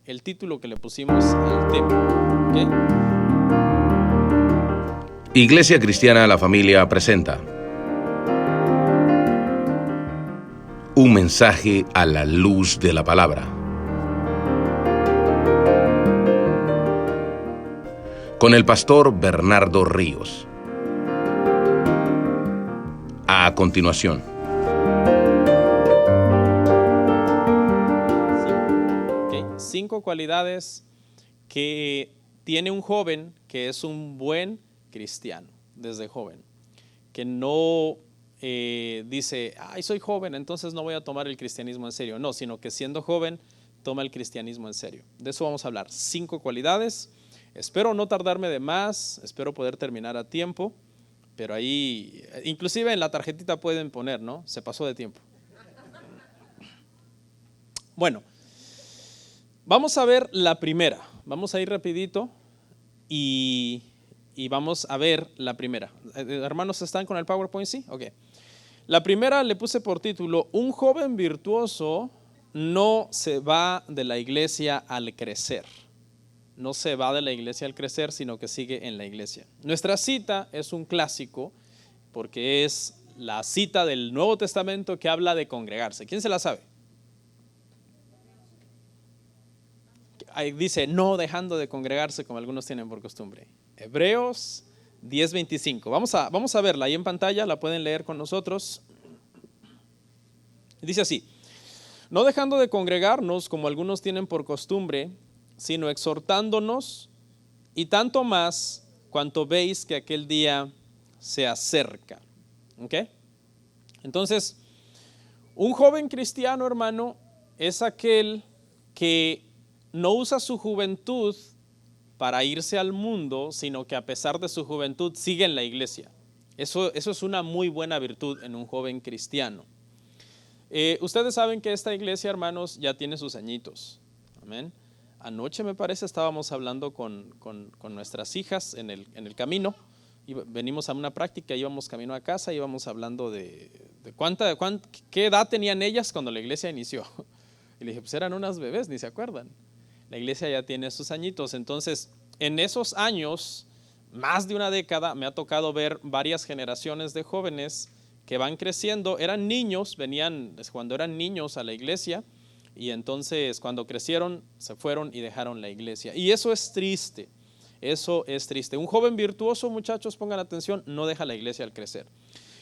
el título que le pusimos al tema. ¿Okay? Iglesia Cristiana La Familia presenta un mensaje a la luz de la palabra. Con el pastor Bernardo Ríos. A continuación. Cinco cualidades que tiene un joven que es un buen cristiano desde joven. Que no dice, ay, soy joven, entonces no voy a tomar el cristianismo en serio. No, sino que siendo joven, toma el cristianismo en serio. De eso vamos a hablar. 5 cualidades. Espero no tardarme de más, espero poder terminar a tiempo, pero ahí, inclusive en la tarjetita pueden poner, ¿no? Se pasó de tiempo. Bueno, vamos a ver la primera. Vamos a ir rapidito y vamos a ver la primera. Hermanos, ¿están con el PowerPoint? Sí, ok. La primera le puse por título, un joven virtuoso no se va de la iglesia al crecer. No se va de la iglesia al crecer, sino que sigue en la iglesia. Nuestra cita es un clásico porque es la cita del Nuevo Testamento que habla de congregarse. ¿Quién se la sabe? Ahí dice, no dejando de congregarse como algunos tienen por costumbre. Hebreos 10:25. Vamos a verla ahí en pantalla, la pueden leer con nosotros. Dice así, no dejando de congregarnos como algunos tienen por costumbre, sino exhortándonos, y tanto más cuanto veis que aquel día se acerca. ¿Ok? Entonces, un joven cristiano, hermano, es aquel que no usa su juventud para irse al mundo, sino que a pesar de su juventud sigue en la iglesia. Eso es una muy buena virtud en un joven cristiano. Ustedes saben que esta iglesia, hermanos, ya tiene sus añitos. Amén. Anoche, me parece, estábamos hablando con nuestras hijas en el camino. Venimos a una práctica, íbamos camino a casa, íbamos hablando de qué edad tenían ellas cuando la iglesia inició. Y le dije, pues eran unas bebés, ni se acuerdan. La iglesia ya tiene sus añitos. Entonces, en esos años, más de una década, me ha tocado ver varias generaciones de jóvenes que van creciendo. Eran niños, venían cuando eran niños a la iglesia, y entonces cuando crecieron se fueron y dejaron la iglesia. Y eso es triste, eso es triste. Un joven virtuoso, muchachos, pongan atención, no deja la iglesia al crecer.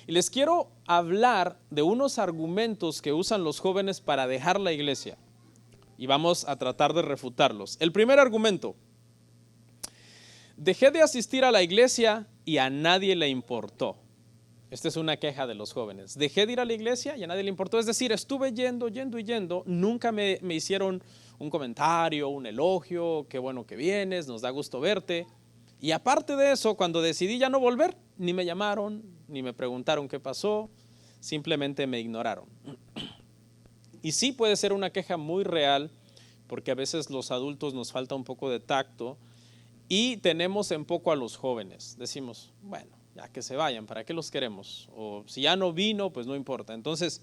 Y les quiero hablar de unos argumentos que usan los jóvenes para dejar la iglesia. Y vamos a tratar de refutarlos. El primer argumento, dejé de asistir a la iglesia y a nadie le importó. Esta es una queja de los jóvenes. Dejé de ir a la iglesia y a nadie le importó. Es decir, estuve yendo, nunca me hicieron un comentario, un elogio, qué bueno que vienes, nos da gusto verte. Y aparte de eso, cuando decidí ya no volver, ni me llamaron, ni me preguntaron qué pasó, simplemente me ignoraron. Y sí puede ser una queja muy real, porque a veces los adultos nos falta un poco de tacto y tenemos en poco a los jóvenes. Decimos, bueno, ya que se vayan, ¿para qué los queremos? O si ya no vino, pues no importa. Entonces,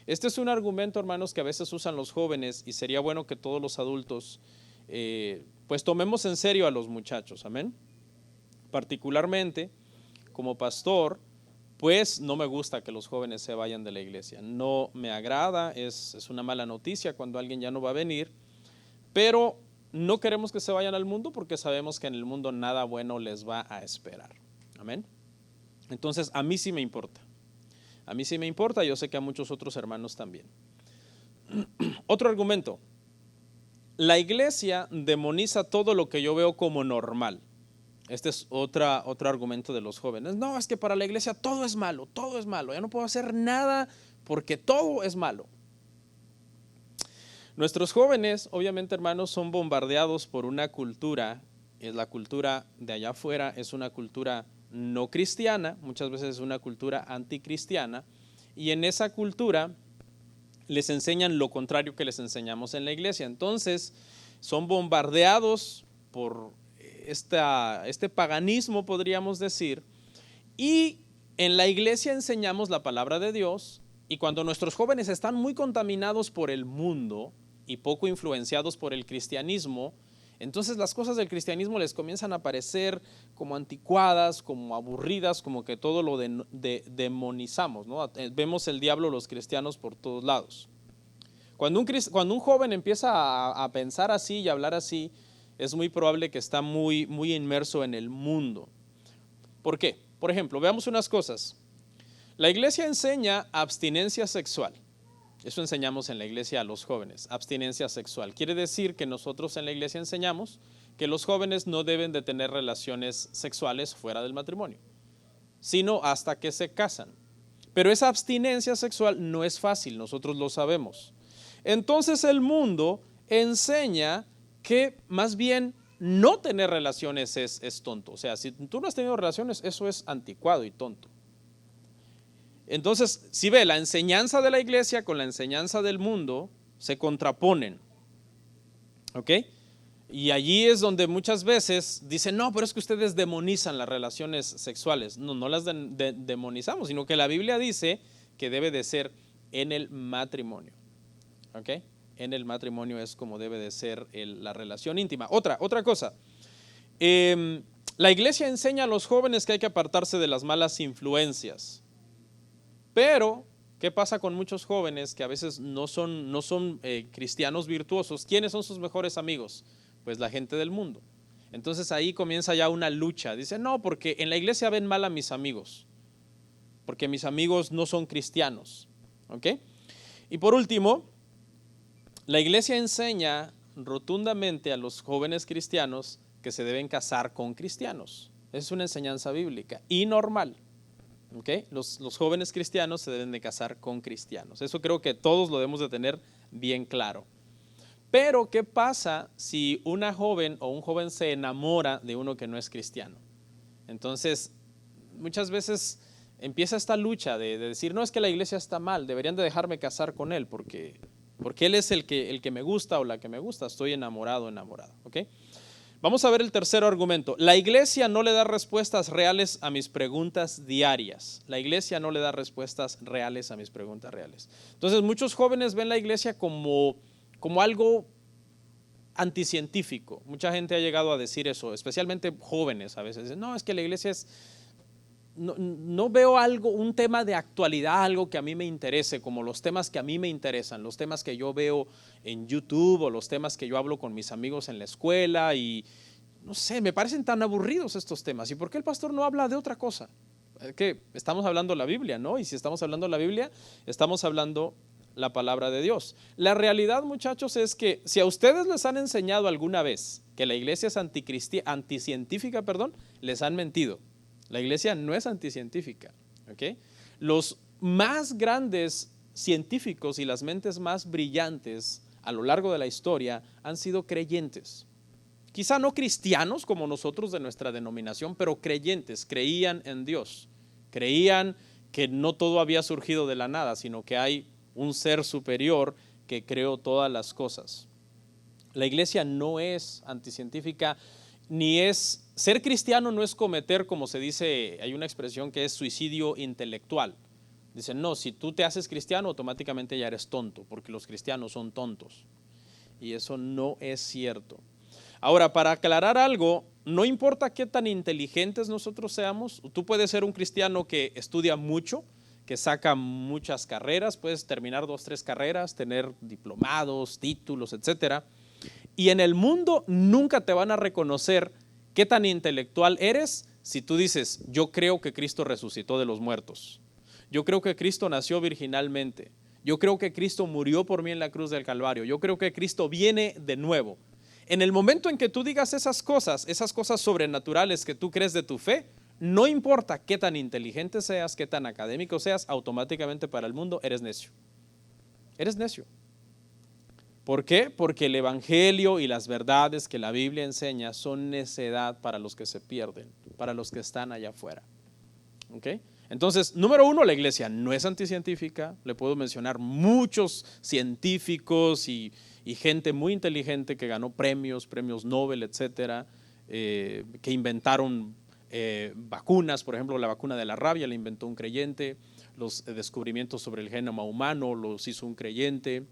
este es un argumento, hermanos, que a veces usan los jóvenes y sería bueno que todos los adultos pues tomemos en serio a los muchachos, amén. Particularmente, como pastor, pues no me gusta que los jóvenes se vayan de la iglesia. No me agrada, es una mala noticia cuando alguien ya no va a venir, pero no queremos que se vayan al mundo porque sabemos que en el mundo nada bueno les va a esperar. Amén. Entonces, a mí sí me importa. A mí sí me importa, yo sé que a muchos otros hermanos también. Otro argumento. La iglesia demoniza todo lo que yo veo como normal. Este es otro argumento de los jóvenes. No, es que para la iglesia todo es malo, ya no puedo hacer nada porque todo es malo. Nuestros jóvenes, obviamente, hermanos, son bombardeados por una cultura, es la cultura de allá afuera, es una cultura no cristiana, muchas veces es una cultura anticristiana, y en esa cultura les enseñan lo contrario que les enseñamos en la iglesia. Entonces, son bombardeados por este paganismo, podríamos decir, y en la iglesia enseñamos la palabra de Dios, y cuando nuestros jóvenes están muy contaminados por el mundo y poco influenciados por el cristianismo, entonces las cosas del cristianismo les comienzan a parecer como anticuadas, como aburridas, como que todo lo demonizamos, ¿no? Vemos el diablo, los cristianos por todos lados. Cuando un joven empieza a pensar así y a hablar así, es muy probable que está muy inmerso en el mundo. ¿Por qué? Por ejemplo, veamos unas cosas. La iglesia enseña abstinencia sexual. Eso enseñamos en la iglesia a los jóvenes, abstinencia sexual. Quiere decir que nosotros en la iglesia enseñamos que los jóvenes no deben de tener relaciones sexuales fuera del matrimonio, sino hasta que se casan. Pero esa abstinencia sexual no es fácil, nosotros lo sabemos. Entonces el mundo enseña que más bien no tener relaciones es tonto. O sea, si tú no has tenido relaciones, eso es anticuado y tonto. Entonces, si ve, la enseñanza de la iglesia con la enseñanza del mundo se contraponen, ¿ok? Y allí es donde muchas veces dicen, no, pero es que ustedes demonizan las relaciones sexuales. No las demonizamos, sino que la Biblia dice que debe de ser en el matrimonio, ¿ok? En el matrimonio es como debe de ser la relación íntima. Otra cosa, la iglesia enseña a los jóvenes que hay que apartarse de las malas influencias. Pero, ¿qué pasa con muchos jóvenes que a veces no son cristianos virtuosos? ¿Quiénes son sus mejores amigos? Pues la gente del mundo. Entonces ahí comienza ya una lucha. Dicen, no, porque en la iglesia ven mal a mis amigos, porque mis amigos no son cristianos. ¿Ok? Y por último, la iglesia enseña rotundamente a los jóvenes cristianos que se deben casar con cristianos. Es una enseñanza bíblica y normal. ¿Okay? Los jóvenes cristianos se deben de casar con cristianos. Eso creo que todos lo debemos de tener bien claro. Pero, ¿qué pasa si una joven o un joven se enamora de uno que no es cristiano? Entonces, muchas veces empieza esta lucha de decir, no, es que la iglesia está mal, deberían de dejarme casar con él porque él es el que me gusta o la que me gusta, estoy enamorada. ¿Okay? Vamos a ver el tercer argumento. La iglesia no le da respuestas reales a mis preguntas diarias. La iglesia no le da respuestas reales a mis preguntas reales. Entonces, muchos jóvenes ven la iglesia como algo anticientífico. Mucha gente ha llegado a decir eso, especialmente jóvenes a veces. Dicen, no, es que la iglesia es... No veo un tema de actualidad, algo que a mí me interese, como los temas que a mí me interesan, los temas que yo veo en YouTube o los temas que yo hablo con mis amigos en la escuela y no sé, me parecen tan aburridos estos temas. ¿Y por qué el pastor no habla de otra cosa? Que estamos hablando la Biblia, ¿no? Y si estamos hablando la Biblia, estamos hablando la palabra de Dios. La realidad, muchachos, es que si a ustedes les han enseñado alguna vez que la iglesia es anticientífica, les han mentido. La iglesia no es anticientífica, ¿ok? Los más grandes científicos y las mentes más brillantes a lo largo de la historia han sido creyentes. Quizá no cristianos como nosotros de nuestra denominación, pero creyentes, creían en Dios. Creían que no todo había surgido de la nada, sino que hay un ser superior que creó todas las cosas. La iglesia no es anticientífica, ni es... Ser cristiano no es cometer, como se dice, hay una expresión que es suicidio intelectual. Dicen, no, si tú te haces cristiano, automáticamente ya eres tonto, porque los cristianos son tontos. Y eso no es cierto. Ahora, para aclarar algo, no importa qué tan inteligentes nosotros seamos, tú puedes ser un cristiano que estudia mucho, que saca muchas carreras, puedes terminar 2, 3 carreras, tener diplomados, títulos, etcétera. Y en el mundo nunca te van a reconocer qué tan intelectual eres si tú dices, yo creo que Cristo resucitó de los muertos. Yo creo que Cristo nació virginalmente. Yo creo que Cristo murió por mí en la cruz del Calvario. Yo creo que Cristo viene de nuevo. En el momento en que tú digas esas cosas sobrenaturales que tú crees de tu fe, no importa qué tan inteligente seas, qué tan académico seas, automáticamente para el mundo eres necio. Eres necio. ¿Por qué? Porque el evangelio y las verdades que la Biblia enseña son necedad para los que se pierden, para los que están allá afuera. ¿Ok? Entonces, número 1, la iglesia no es anticientífica. Le puedo mencionar muchos científicos y gente muy inteligente que ganó premios Nobel, etcétera, que inventaron vacunas. Por ejemplo, la vacuna de la rabia la inventó un creyente. Los descubrimientos sobre el genoma humano los hizo un creyente.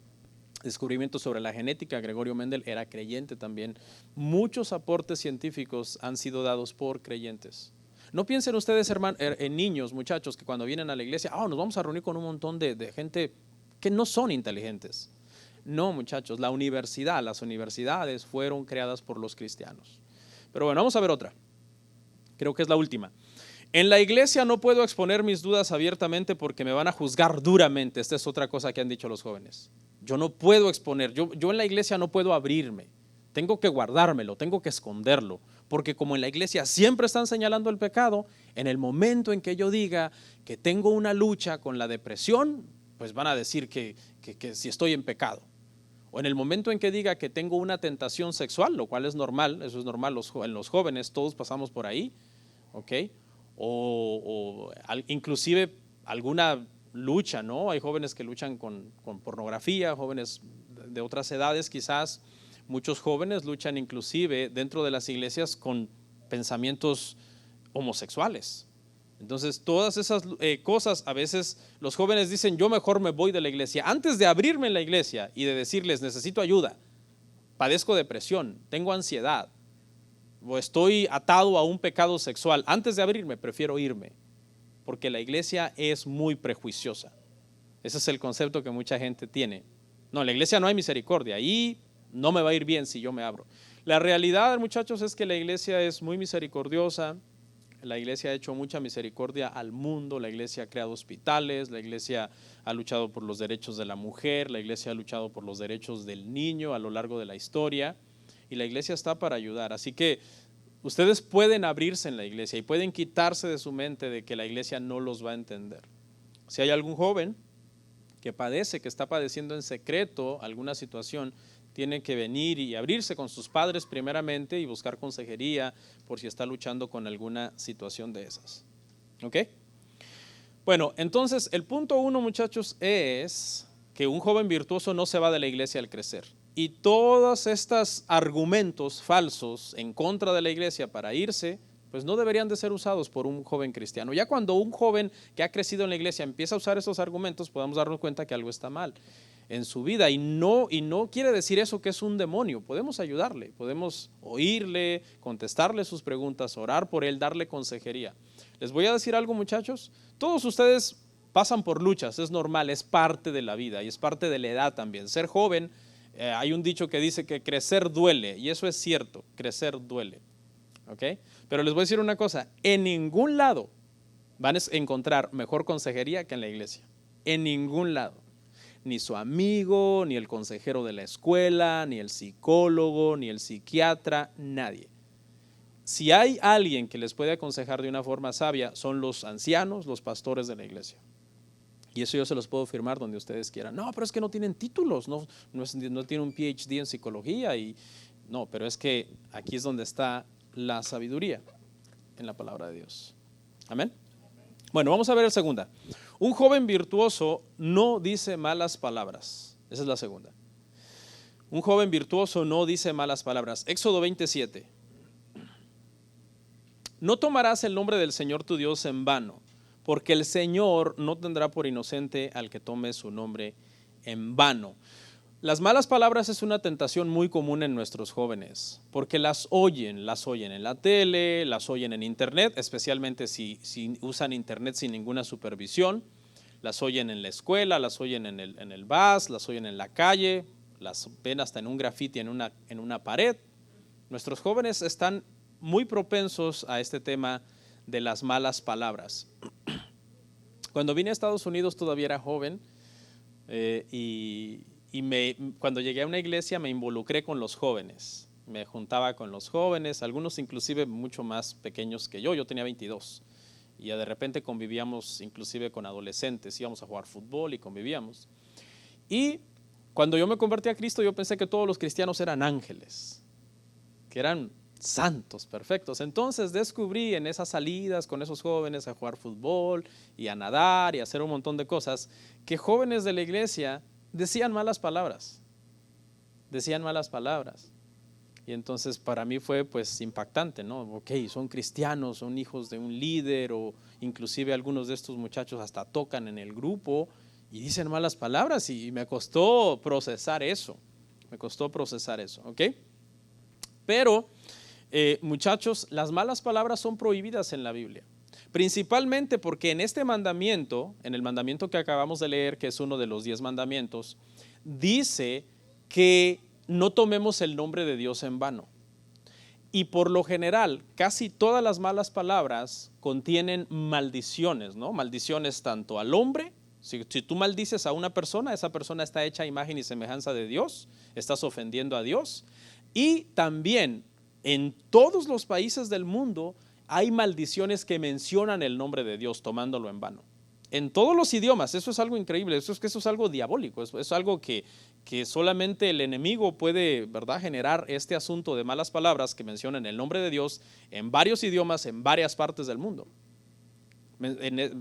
descubrimientos sobre la genética. Gregorio Mendel era creyente también. Muchos aportes científicos han sido dados por creyentes. No piensen ustedes, hermanos, en niños, muchachos, que cuando vienen a la iglesia, nos vamos a reunir con un montón de gente que no son inteligentes. No, muchachos, las universidades fueron creadas por los cristianos. Pero bueno, vamos a ver otra. Creo que es la última. En la iglesia no puedo exponer mis dudas abiertamente porque me van a juzgar duramente. Esta es otra cosa que han dicho los jóvenes. Yo no puedo exponer, yo en la iglesia no puedo abrirme. Tengo que guardármelo, tengo que esconderlo. Porque como en la iglesia siempre están señalando el pecado, en el momento en que yo diga que tengo una lucha con la depresión, pues van a decir que si estoy en pecado. O en el momento en que diga que tengo una tentación sexual, lo cual es normal, eso es normal en los jóvenes, todos pasamos por ahí, ¿ok? Inclusive alguna lucha, ¿no? Hay jóvenes que luchan con pornografía, jóvenes de otras edades quizás. Muchos jóvenes luchan inclusive dentro de las iglesias con pensamientos homosexuales. Entonces todas esas cosas, a veces los jóvenes dicen, yo mejor me voy de la iglesia. Antes de abrirme en la iglesia y de decirles, necesito ayuda, padezco depresión, tengo ansiedad, o estoy atado a un pecado sexual, antes de abrirme prefiero irme, porque la iglesia es muy prejuiciosa. Ese es el concepto que mucha gente tiene. No, en la iglesia no hay misericordia, ahí no me va a ir bien si yo me abro. La realidad, muchachos, es que la iglesia es muy misericordiosa. La iglesia ha hecho mucha misericordia al mundo. La iglesia ha creado hospitales, la iglesia ha luchado por los derechos de la mujer, la iglesia ha luchado por los derechos del niño a lo largo de la historia, y la iglesia está para ayudar. Así que ustedes pueden abrirse en la iglesia y pueden quitarse de su mente de que la iglesia no los va a entender. Si hay algún joven que está padeciendo en secreto alguna situación, tiene que venir y abrirse con sus padres primeramente y buscar consejería por si está luchando con alguna situación de esas. ¿Ok? Bueno, entonces el punto 1, muchachos, es que un joven virtuoso no se va de la iglesia al crecer. Y todos estos argumentos falsos en contra de la iglesia para irse, pues no deberían de ser usados por un joven cristiano. Ya cuando un joven que ha crecido en la iglesia empieza a usar esos argumentos, podemos darnos cuenta que algo está mal en su vida, y no quiere decir eso que es un demonio. Podemos ayudarle, podemos oírle, contestarle sus preguntas, orar por él, darle consejería. Les voy a decir algo, muchachos, todos ustedes pasan por luchas, es normal, es parte de la vida y es parte de la edad también. Ser joven, hay un dicho que dice que crecer duele, y eso es cierto, crecer duele, ¿ok? Pero les voy a decir una cosa, en ningún lado van a encontrar mejor consejería que en la iglesia, en ningún lado. Ni su amigo, ni el consejero de la escuela, ni el psicólogo, ni el psiquiatra, nadie. Si hay alguien que les puede aconsejar de una forma sabia, son los ancianos, los pastores de la iglesia. Y eso yo se los puedo firmar donde ustedes quieran. No, pero es que no tienen títulos, no tienen un PhD en psicología. No, pero es que aquí es donde está la sabiduría en la palabra de Dios. Amén. Bueno, vamos a ver la segunda. Un joven virtuoso no dice malas palabras. Esa es la segunda. Un joven virtuoso no dice malas palabras. Éxodo 27. No tomarás el nombre del Señor tu Dios en vano, porque el Señor no tendrá por inocente al que tome su nombre en vano. Las malas palabras es una tentación muy común en nuestros jóvenes, porque las oyen en la tele, las oyen en internet, especialmente si usan internet sin ninguna supervisión, las oyen en la escuela, las oyen en el bus, las oyen en la calle, las ven hasta en un grafiti en una pared. Nuestros jóvenes están muy propensos a este tema de las malas palabras. Cuando vine a Estados Unidos todavía era joven, cuando llegué a una iglesia me involucré con los jóvenes, me juntaba con los jóvenes, algunos inclusive mucho más pequeños que yo tenía 22, y de repente convivíamos inclusive con adolescentes, íbamos a jugar fútbol y convivíamos. Y cuando yo me convertí a Cristo, yo pensé que todos los cristianos eran ángeles, que eran santos, perfectos. Entonces descubrí en esas salidas con esos jóvenes a jugar fútbol y a nadar y a hacer un montón de cosas, que jóvenes de la iglesia decían malas palabras. Y entonces para mí fue pues impactante, ¿no? Ok, son cristianos, son hijos de un líder, o inclusive algunos de estos muchachos hasta tocan en el grupo, y dicen malas palabras y me costó procesar eso. ¿Ok? Pero, muchachos, las malas palabras son prohibidas en la Biblia. Principalmente porque en este mandamiento, en el mandamiento que acabamos de leer, que es uno de los 10 mandamientos, dice que no tomemos el nombre de Dios en vano. Y por lo general, casi todas las malas palabras contienen maldiciones, ¿no? Maldiciones tanto al hombre. Si tú maldices a una persona, esa persona está hecha a imagen y semejanza de Dios, estás ofendiendo a Dios. Y también en todos los países del mundo hay maldiciones que mencionan el nombre de Dios tomándolo en vano. En todos los idiomas, eso es algo increíble, eso es algo diabólico, es algo que solamente el enemigo puede, ¿verdad?, generar este asunto de malas palabras que mencionan el nombre de Dios en varios idiomas, en varias partes del mundo.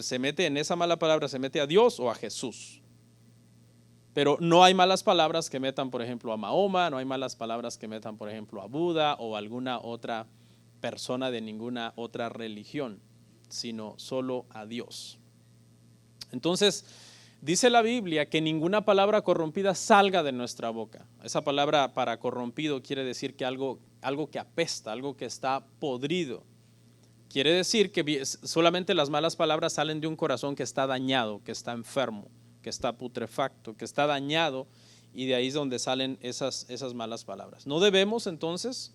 Se mete en esa mala palabra, se mete a Dios o a Jesús. Pero no hay malas palabras que metan, por ejemplo, a Mahoma, no hay malas palabras que metan, por ejemplo, a Buda o a alguna otra persona de ninguna otra religión, sino solo a Dios. Entonces, dice la Biblia que ninguna palabra corrompida salga de nuestra boca. Esa palabra para corrompido quiere decir que algo que apesta, algo que está podrido. Quiere decir que solamente las malas palabras salen de un corazón que está dañado, que está enfermo, que está putrefacto, que está dañado, y de ahí es donde salen esas malas palabras. No debemos entonces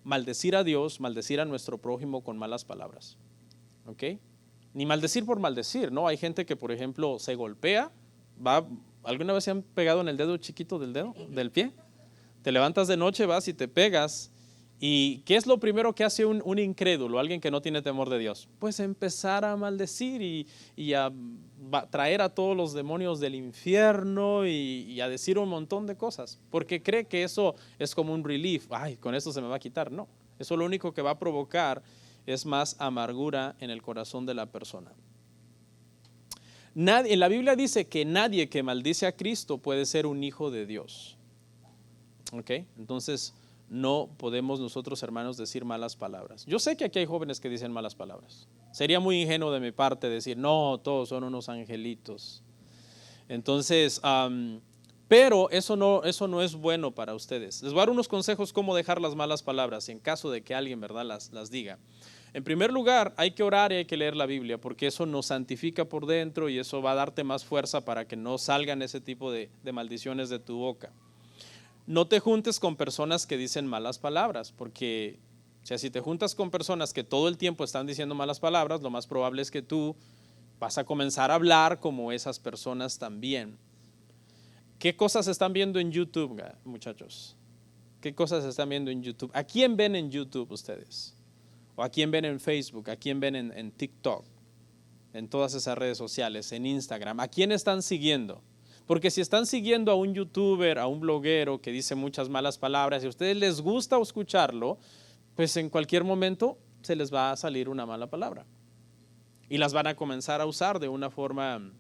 maldecir a Dios, maldecir a nuestro prójimo con malas palabras. ¿Ok? Ni maldecir por maldecir, ¿no? Hay gente que, por ejemplo, se golpea, ¿alguna vez se han pegado en el dedo chiquito del pie? Te levantas de noche, vas y te pegas. ¿Y qué es lo primero que hace un incrédulo, alguien que no tiene temor de Dios? Pues empezar a maldecir y a traer a todos los demonios del infierno y a decir un montón de cosas, porque cree que eso es como un relief. Ay, con eso se me va a quitar. No, eso lo único que va a provocar es más amargura en el corazón de la persona. En la Biblia dice que nadie que maldice a Cristo puede ser un hijo de Dios. ¿Ok? Entonces no podemos nosotros, hermanos, decir malas palabras. Yo sé que aquí hay jóvenes que dicen malas palabras. Sería muy ingenuo de mi parte decir, no, todos son unos angelitos. Entonces, pero eso no es bueno para ustedes. Les voy a dar unos consejos cómo dejar las malas palabras en caso de que alguien, ¿verdad?, las diga. En primer lugar, hay que orar y hay que leer la Biblia, porque eso nos santifica por dentro y eso va a darte más fuerza para que no salgan ese tipo de maldiciones de tu boca. No te juntes con personas que dicen malas palabras, porque si te juntas con personas que todo el tiempo están diciendo malas palabras, lo más probable es que tú vas a comenzar a hablar como esas personas también. ¿Qué cosas están viendo en YouTube, muchachos? ¿Qué cosas están viendo en YouTube? ¿A quién ven en YouTube ustedes? ¿O a quién ven en Facebook? ¿A quién ven en TikTok? En todas esas redes sociales, en Instagram. ¿A quién están siguiendo? Porque si están siguiendo a un youtuber, a un bloguero que dice muchas malas palabras y a ustedes les gusta escucharlo, pues en cualquier momento se les va a salir una mala palabra. Y las van a comenzar a usar de una forma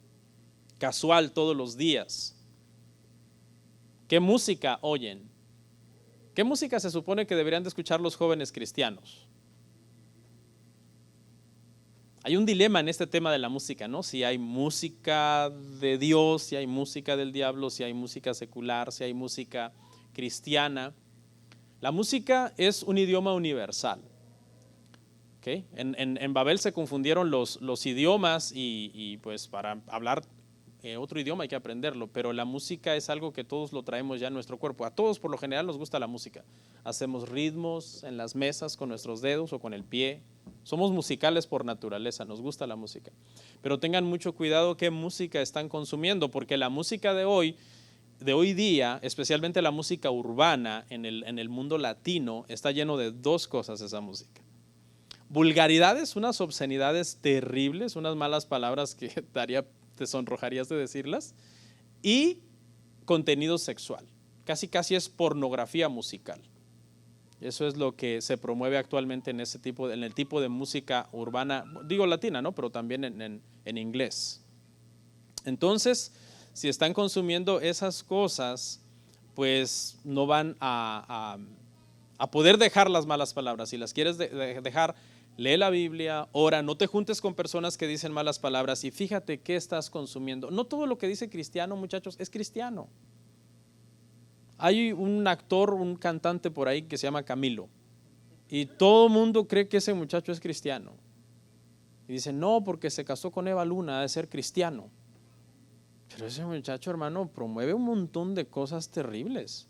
casual todos los días. ¿Qué música oyen? ¿Qué música se supone que deberían de escuchar los jóvenes cristianos? Hay un dilema en este tema de la música, ¿no? Si hay música de Dios, si hay música del diablo, si hay música secular, si hay música cristiana. La música es un idioma universal. ¿Okay? En Babel se confundieron los idiomas y pues para hablar otro idioma hay que aprenderlo, pero la música es algo que todos lo traemos ya en nuestro cuerpo. A todos por lo general nos gusta la música. Hacemos ritmos en las mesas con nuestros dedos o con el pie. Somos musicales por naturaleza, nos gusta la música. Pero tengan mucho cuidado qué música están consumiendo, porque la música de hoy día, especialmente la música urbana en el mundo latino, está lleno de dos cosas esa música. Vulgaridades, unas obscenidades terribles, unas malas palabras que te sonrojarías de decirlas, y contenido sexual. Casi es pornografía musical. Eso es lo que se promueve actualmente en el tipo de música urbana, digo latina, ¿no? Pero también en inglés. Entonces, si están consumiendo esas cosas, pues no van a poder dejar las malas palabras. Si las quieres dejar, lee la Biblia, ora, no te juntes con personas que dicen malas palabras y fíjate qué estás consumiendo. No todo lo que dice cristiano, muchachos, es cristiano. Hay un actor, un cantante por ahí que se llama Camilo y todo el mundo cree que ese muchacho es cristiano. Y dicen, no, porque se casó con Eva Luna, ha de ser cristiano. Pero ese muchacho, hermano, promueve un montón de cosas terribles.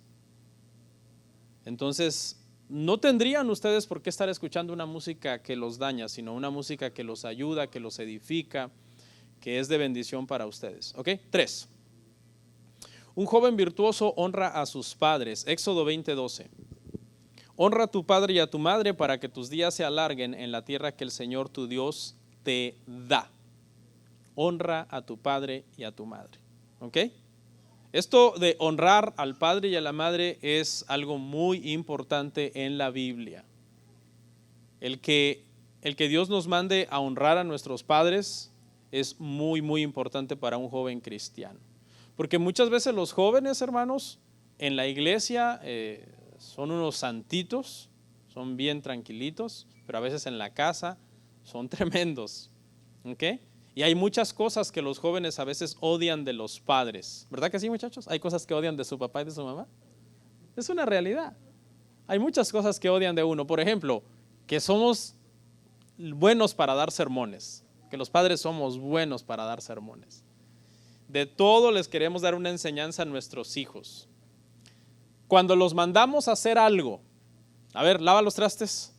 Entonces, no tendrían ustedes por qué estar escuchando una música que los daña, sino una música que los ayuda, que los edifica, que es de bendición para ustedes. ¿Ok? 3. Un joven virtuoso honra a sus padres. Éxodo 20:12. Honra a tu padre y a tu madre para que tus días se alarguen en la tierra que el Señor tu Dios te da. Honra a tu padre y a tu madre. ¿Ok? Esto de honrar al padre y a la madre es algo muy importante en la Biblia. El que Dios nos mande a honrar a nuestros padres es muy, muy importante para un joven cristiano. Porque muchas veces los jóvenes, hermanos, en la iglesia son unos santitos, son bien tranquilitos, pero a veces en la casa son tremendos. ¿Ok? Y hay muchas cosas que los jóvenes a veces odian de los padres. ¿Verdad que sí, muchachos? Hay cosas que odian de su papá y de su mamá. Es una realidad. Hay muchas cosas que odian de uno. Por ejemplo, que somos buenos para dar sermones. Que los padres somos buenos para dar sermones. De todo les queremos dar una enseñanza a nuestros hijos. Cuando los mandamos a hacer algo, a ver, lava los trastes,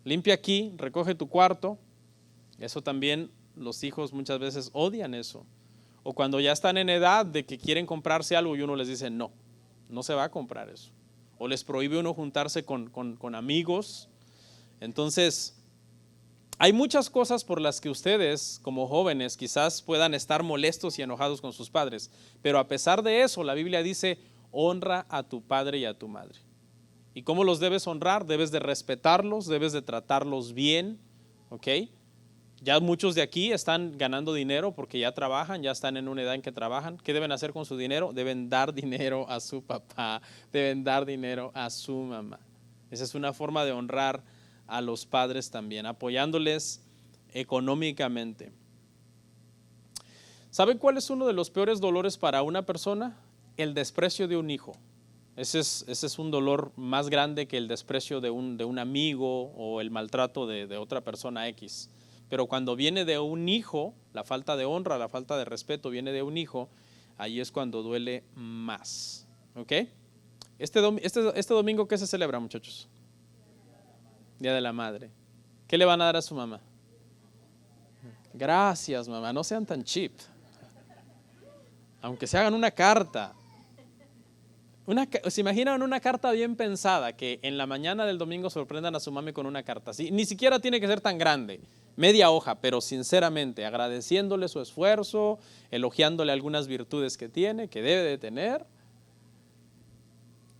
limpia aquí, recoge tu cuarto, eso también los hijos muchas veces odian eso. O cuando ya están en edad de que quieren comprarse algo y uno les dice no, no se va a comprar eso. O les prohíbe uno juntarse con amigos. Entonces, hay muchas cosas por las que ustedes como jóvenes quizás puedan estar molestos y enojados con sus padres, pero a pesar de eso la Biblia dice honra a tu padre y a tu madre. ¿Y cómo los debes honrar? Debes de respetarlos, debes de tratarlos bien, ¿ok? Ya muchos de aquí están ganando dinero porque ya trabajan, ya están en una edad en que trabajan. ¿Qué deben hacer con su dinero? Deben dar dinero a su papá, deben dar dinero a su mamá. Esa es una forma de honrar a los padres también, apoyándoles económicamente. ¿Saben cuál es uno de los peores dolores para una persona? El desprecio de un hijo. Ese es un dolor más grande que el desprecio de un amigo o el maltrato de otra persona X. Pero cuando viene de un hijo, la falta de honra, la falta de respeto viene de un hijo, ahí es cuando duele más. ¿Ok? Este domingo, ¿qué se celebra, muchachos? Día de la Madre. ¿Qué le van a dar a su mamá? Gracias, mamá, no sean tan cheap. Aunque se hagan una carta. ¿Se imaginan una carta bien pensada que en la mañana del domingo sorprendan a su mami con una carta? ¿Sí? Ni siquiera tiene que ser tan grande, media hoja, pero sinceramente agradeciéndole su esfuerzo, elogiándole algunas virtudes que tiene, que debe de tener.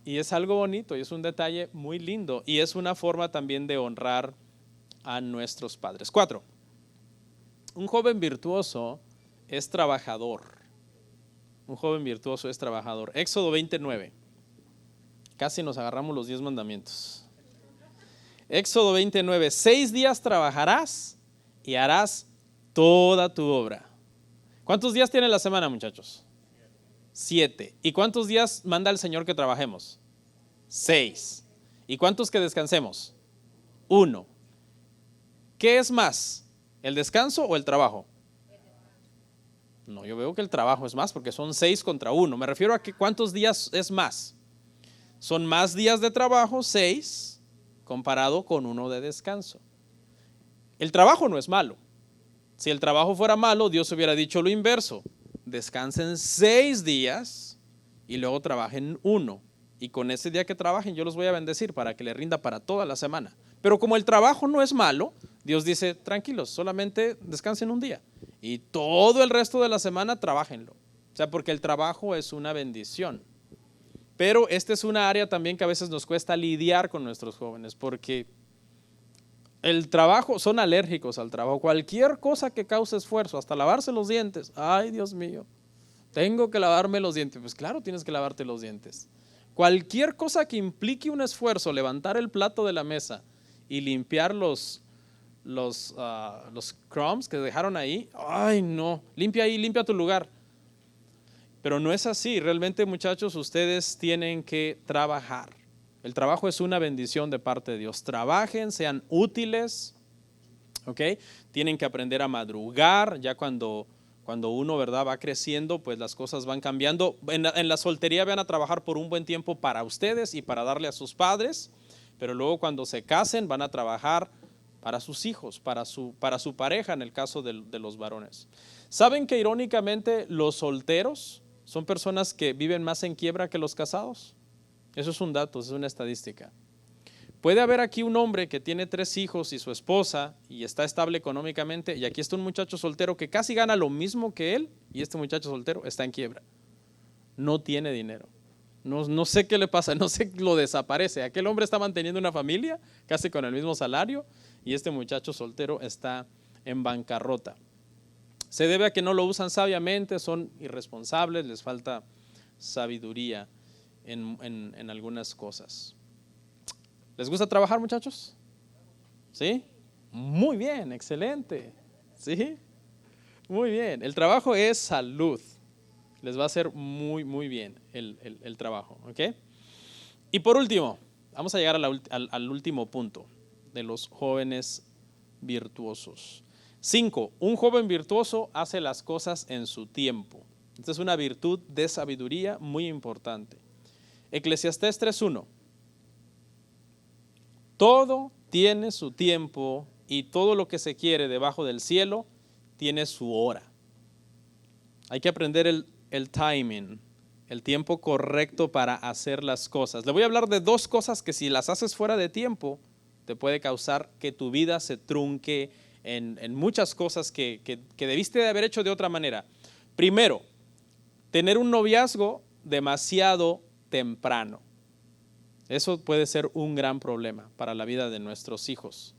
Y es algo bonito y es un detalle muy lindo y es una forma también de honrar a nuestros padres. 4. Un joven virtuoso es trabajador. Un joven virtuoso es trabajador. Éxodo 29. Casi nos agarramos los 10 mandamientos. Éxodo 29. 6 días trabajarás y harás toda tu obra. ¿Cuántos días tiene la semana, muchachos? 7. ¿Y cuántos días manda el Señor que trabajemos? 6. ¿Y cuántos que descansemos? 1. ¿Qué es más? ¿El descanso o el trabajo? No, yo veo que el trabajo es más porque son 6 contra 1. Me refiero a que ¿cuántos días es más? Son más días de trabajo, 6, comparado con 1 de descanso. El trabajo no es malo. Si el trabajo fuera malo, Dios hubiera dicho lo inverso. Descansen 6 días y luego trabajen 1. Y con ese día que trabajen yo los voy a bendecir para que le rinda para toda la semana. Pero como el trabajo no es malo, Dios dice, tranquilos, solamente descansen un día. Y todo el resto de la semana trabájenlo. O sea, porque el trabajo es una bendición. Pero esta es una área también que a veces nos cuesta lidiar con nuestros jóvenes, porque el trabajo, son alérgicos al trabajo. Cualquier cosa que cause esfuerzo, hasta lavarse los dientes. Ay, Dios mío, tengo que lavarme los dientes. Pues claro, tienes que lavarte los dientes. Cualquier cosa que implique un esfuerzo, levantar el plato de la mesa y limpiar los los crumbs que dejaron ahí. Ay, no, limpia ahí, limpia tu lugar. Pero no es así. Realmente, muchachos, ustedes tienen que trabajar. El trabajo es una bendición de parte de Dios. Trabajen, sean útiles, ¿ok? Tienen que aprender a madrugar. Ya cuando uno, ¿verdad?, va creciendo, pues las cosas van cambiando. En la soltería van a trabajar por un buen tiempo para ustedes y para darle a sus padres. Pero luego cuando se casen van a trabajar para sus hijos, para su pareja, en el caso de los varones. ¿Saben que irónicamente los solteros son personas que viven más en quiebra que los casados? Eso es un dato, es una estadística. Puede haber aquí un hombre que tiene 3 hijos y su esposa y está estable económicamente, y aquí está un muchacho soltero que casi gana lo mismo que él, y este muchacho soltero está en quiebra. No tiene dinero. No sé qué le pasa, no sé, lo desaparece. Aquel hombre está manteniendo una familia casi con el mismo salario y este muchacho soltero está en bancarrota. Se debe a que no lo usan sabiamente, son irresponsables, les falta sabiduría en algunas cosas. ¿Les gusta trabajar, muchachos? ¿Sí? Muy bien, excelente. ¿Sí? Muy bien. El trabajo es salud. Les va a hacer muy bien el trabajo, ¿ok? Y por último, vamos a llegar al último punto de los jóvenes virtuosos. 5. Un joven virtuoso hace las cosas en su tiempo. Esta es una virtud de sabiduría muy importante. Eclesiastés 3:1. Todo tiene su tiempo y todo lo que se quiere debajo del cielo tiene su hora. Hay que aprender el timing, el tiempo correcto para hacer las cosas. Le voy a hablar de 2 cosas que si las haces fuera de tiempo, te puede causar que tu vida se trunque en muchas cosas que debiste de haber hecho de otra manera. Primero, tener un noviazgo demasiado temprano. Eso puede ser un gran problema para la vida de nuestros hijos.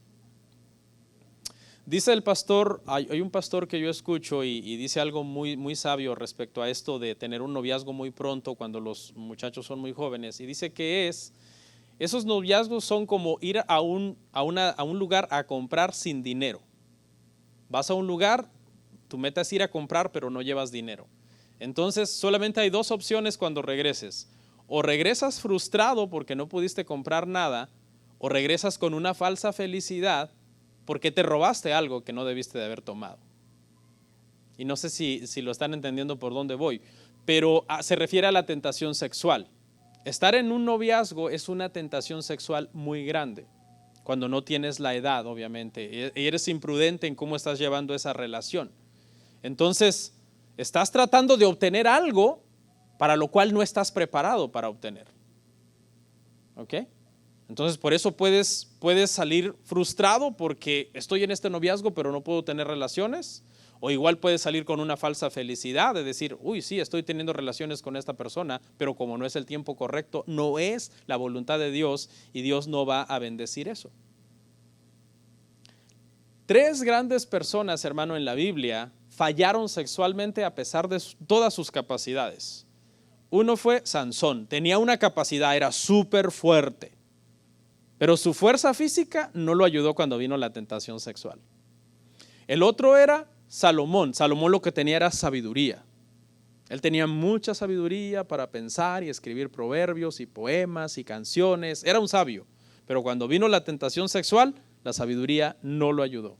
Dice el pastor, hay un pastor que yo escucho y dice algo muy sabio respecto a esto de tener un noviazgo muy pronto cuando los muchachos son muy jóvenes. Y dice que esos noviazgos son como ir a un lugar a comprar sin dinero. Vas a un lugar, tu meta es ir a comprar, pero no llevas dinero. Entonces solamente hay 2 opciones cuando regreses. O regresas frustrado porque no pudiste comprar nada, o regresas con una falsa felicidad porque te robaste algo que no debiste de haber tomado. Y no sé si lo están entendiendo por dónde voy, pero se refiere a la tentación sexual. Estar en un noviazgo es una tentación sexual muy grande, cuando no tienes la edad, obviamente, y eres imprudente en cómo estás llevando esa relación. Entonces, estás tratando de obtener algo para lo cual no estás preparado para obtener. ¿Ok? Entonces, por eso puedes salir frustrado porque estoy en este noviazgo pero no puedo tener relaciones, o igual puedes salir con una falsa felicidad de decir, uy, sí, estoy teniendo relaciones con esta persona, pero como no es el tiempo correcto, no es la voluntad de Dios y Dios no va a bendecir eso. 3 grandes personas, hermano, en la Biblia fallaron sexualmente a pesar de todas sus capacidades. Uno fue Sansón, tenía una capacidad, era súper fuerte, pero su fuerza física no lo ayudó cuando vino la tentación sexual. El otro era Salomón. Salomón lo que tenía era sabiduría. Él tenía mucha sabiduría para pensar y escribir proverbios y poemas y canciones. Era un sabio, pero cuando vino la tentación sexual, la sabiduría no lo ayudó.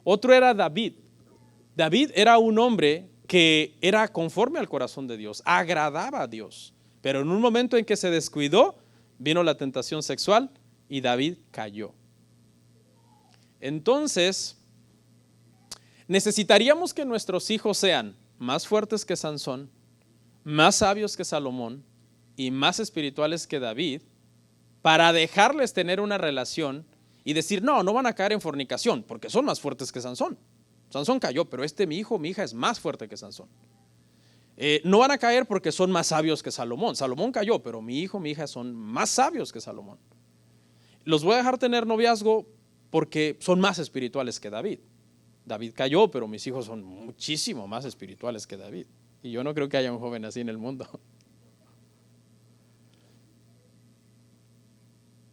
Otro era David. David era un hombre que era conforme al corazón de Dios, agradaba a Dios, pero en un momento en que se descuidó, vino la tentación sexual y David cayó. Entonces, necesitaríamos que nuestros hijos sean más fuertes que Sansón, más sabios que Salomón y más espirituales que David, para dejarles tener una relación y decir, no van a caer en fornicación, porque son más fuertes que Sansón. Sansón cayó, pero mi hija es más fuerte que Sansón. No van a caer porque son más sabios que Salomón. Salomón cayó, pero mi hija son más sabios que Salomón. Los voy a dejar tener noviazgo porque son más espirituales que David. David cayó, pero mis hijos son muchísimo más espirituales que David. Y yo no creo que haya un joven así en el mundo.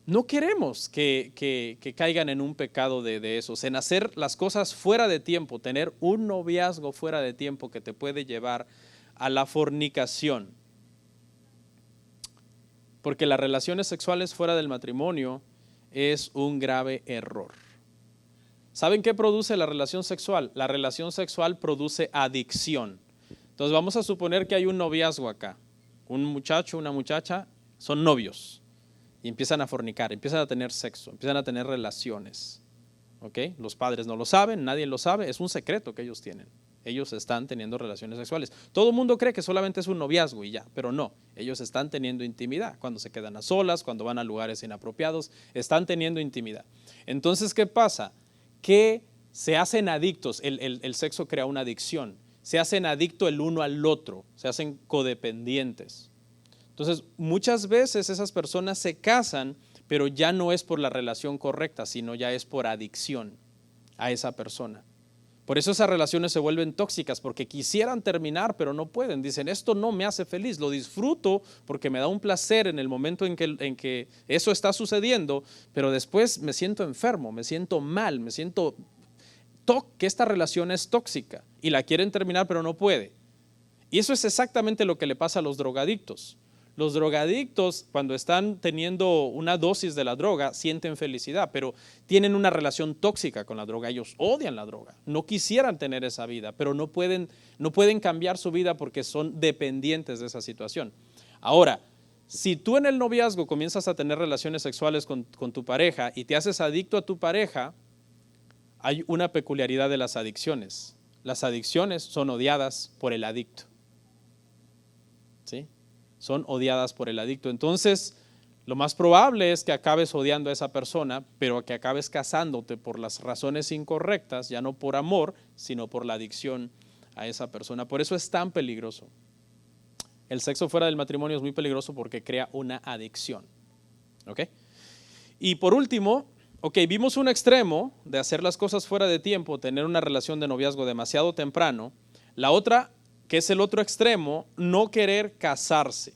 no queremos que caigan en un pecado de esos, en hacer las cosas fuera de tiempo, tener un noviazgo fuera de tiempo que te puede llevar a la fornicación. Porque las relaciones sexuales fuera del matrimonio es un grave error. ¿Saben qué produce la relación sexual? La relación sexual produce adicción. Entonces vamos a suponer que hay un noviazgo acá. Un muchacho, una muchacha, son novios. Y empiezan a fornicar, empiezan a tener sexo, empiezan a tener relaciones. ¿Ok? Los padres no lo saben, nadie lo sabe, es un secreto que ellos tienen. Ellos están teniendo relaciones sexuales. Todo el mundo cree que solamente es un noviazgo y ya, pero no. Ellos están teniendo intimidad. Cuando se quedan a solas, cuando van a lugares inapropiados, están teniendo intimidad. Entonces, ¿qué pasa? Que se hacen adictos, el sexo crea una adicción. Se hacen adictos el uno al otro, se hacen codependientes. Entonces, muchas veces esas personas se casan, pero ya no es por la relación correcta, sino ya es por adicción a esa persona. Por eso esas relaciones se vuelven tóxicas, porque quisieran terminar, pero no pueden. Dicen, esto no me hace feliz, lo disfruto porque me da un placer en el momento en que eso está sucediendo, pero después me siento enfermo, me siento mal, me siento que esta relación es tóxica y la quieren terminar, pero no puede. Y eso es exactamente lo que le pasa a los drogadictos. Los drogadictos, cuando están teniendo una dosis de la droga, sienten felicidad, pero tienen una relación tóxica con la droga. Ellos odian la droga, no quisieran tener esa vida, pero no pueden cambiar su vida porque son dependientes de esa situación. Ahora, si tú en el noviazgo comienzas a tener relaciones sexuales con tu pareja y te haces adicto a tu pareja, hay una peculiaridad de las adicciones. Las adicciones son odiadas por el adicto. ¿Sí? Son odiadas por el adicto. Entonces, lo más probable es que acabes odiando a esa persona, pero que acabes casándote por las razones incorrectas, ya no por amor, sino por la adicción a esa persona. Por eso es tan peligroso. El sexo fuera del matrimonio es muy peligroso porque crea una adicción. ¿Ok? Y por último, vimos un extremo de hacer las cosas fuera de tiempo, tener una relación de noviazgo demasiado temprano. La otra, que es el otro extremo, no querer casarse.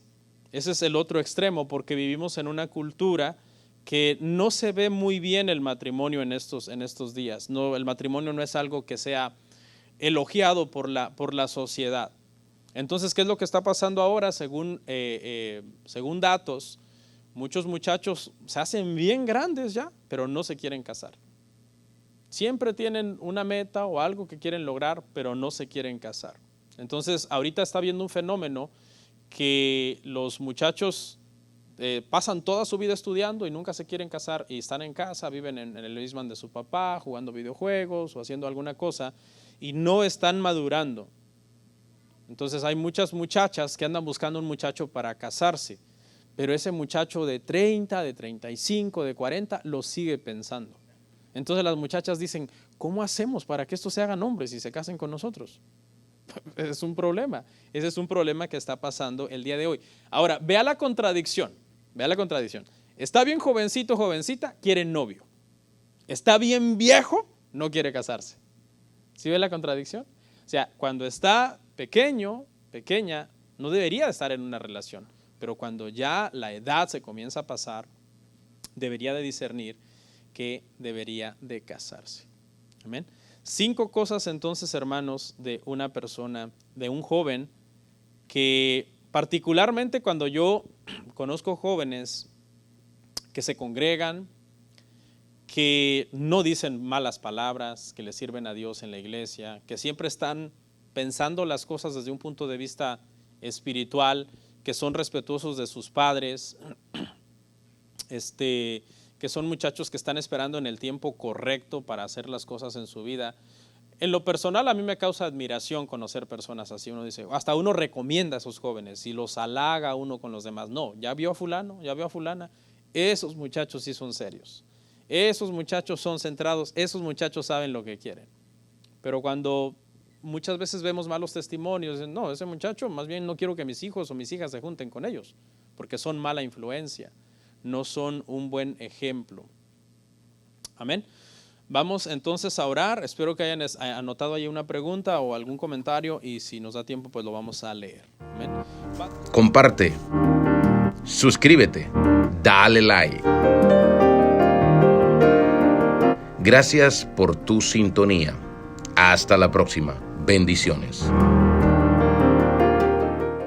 Ese es el otro extremo porque vivimos en una cultura que no se ve muy bien el matrimonio en estos días. No, el matrimonio no es algo que sea elogiado por la sociedad. Entonces, ¿qué es lo que está pasando ahora? Según datos, muchos muchachos se hacen bien grandes ya, pero no se quieren casar. Siempre tienen una meta o algo que quieren lograr, pero no se quieren casar. Entonces, ahorita está habiendo un fenómeno que los muchachos pasan toda su vida estudiando y nunca se quieren casar y están en casa, viven en el basement de su papá, jugando videojuegos o haciendo alguna cosa y no están madurando. Entonces hay muchas muchachas que andan buscando un muchacho para casarse, pero ese muchacho de 30, de 35, de 40 lo sigue pensando. Entonces las muchachas dicen, ¿cómo hacemos para que estos se hagan hombres y se casen con nosotros? Es un problema. Ese es un problema que está pasando el día de hoy. Ahora, vea la contradicción. Está bien jovencito, jovencita, quiere novio. Está bien viejo, no quiere casarse. ¿Sí ve la contradicción? O sea, cuando está pequeño, pequeña, no debería estar en una relación. Pero cuando ya la edad se comienza a pasar, debería de discernir que debería de casarse. Amén. 5 cosas entonces, hermanos, de una persona, de un joven, que particularmente cuando yo conozco jóvenes que se congregan, que no dicen malas palabras, que le sirven a Dios en la iglesia, que siempre están pensando las cosas desde un punto de vista espiritual, que son respetuosos de sus padres, que son muchachos que están esperando en el tiempo correcto para hacer las cosas en su vida. En lo personal a mí me causa admiración conocer personas así. Uno dice, hasta uno recomienda a esos jóvenes y los halaga uno con los demás. No, ya vio a fulano, ya vio a fulana. Esos muchachos sí son serios. Esos muchachos son centrados, esos muchachos saben lo que quieren. Pero cuando muchas veces vemos malos testimonios, no, ese muchacho más bien no quiero que mis hijos o mis hijas se junten con ellos, porque son mala influencia. No son un buen ejemplo. Amén. Vamos entonces a orar. Espero que hayan anotado ahí una pregunta o algún comentario y si nos da tiempo pues lo vamos a leer. Amén. Comparte, suscríbete, dale like. Gracias por tu sintonía. Hasta la próxima. Bendiciones.